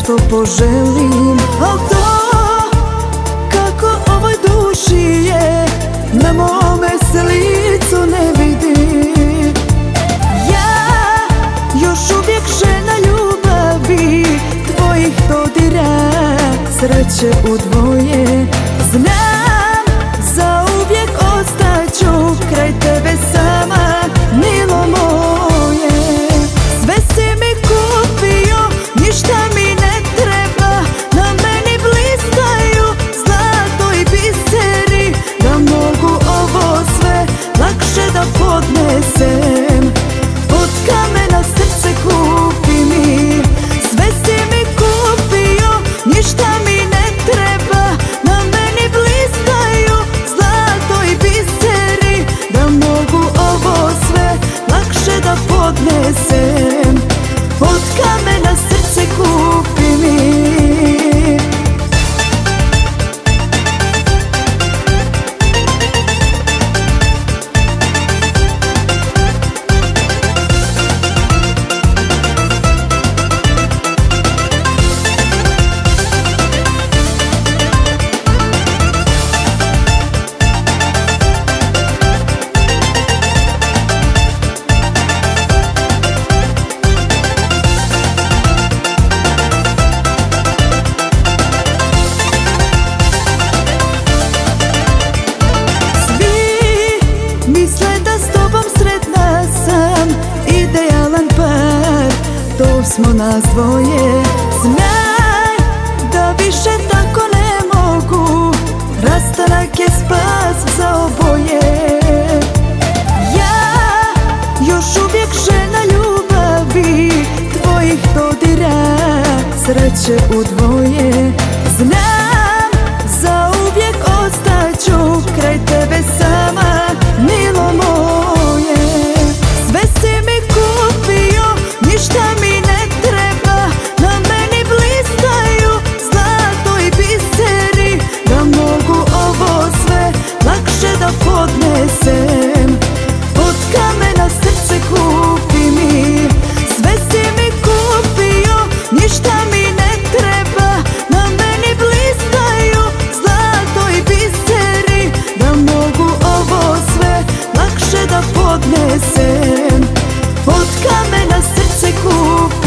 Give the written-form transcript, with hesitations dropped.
što poželim. Al to kako ovoj duši je, na mome se licu ne vidi. Ja još uvijek žena ljubavi, tvojih dodira, sreće u dvoje. Znam, zauvijek ostaću kraj tebe sama, milo moje. Sve si mi kupio, ništa mi ne treba, na meni blistaju zlato i biseri, da mogu ovo sve lakše da podnesem. Od kamena srce kupi mi, sve si mi kupio, ništa mi ne treba, na meni blistaju zlato i biseri, da mogu ovo sve lakše da podnesem. Od kamena srce kupi mi. Misle da s tobom sretna sam, idealan par, to smo nas dvoje. Znaj da više tako ne mogu, rastanak je spas za oboje. Ja još uvijek žena ljubavi, tvojih dodira, sreće u dvoje. Znam, zauvijek ostaću kraj tebe sama, milo moje. Sve si mi kupio, ništa mi ne treba, na meni blistaju zlato i biseri, da mogu ovo sve lakše da podnesem. Od kamena srce kupi mi, sve si mi kupio, ništa mi ne treba, na meni blistaju zlato i biseri, da mogu ovo sve lakše da podnesem. Od kamena srce kupi.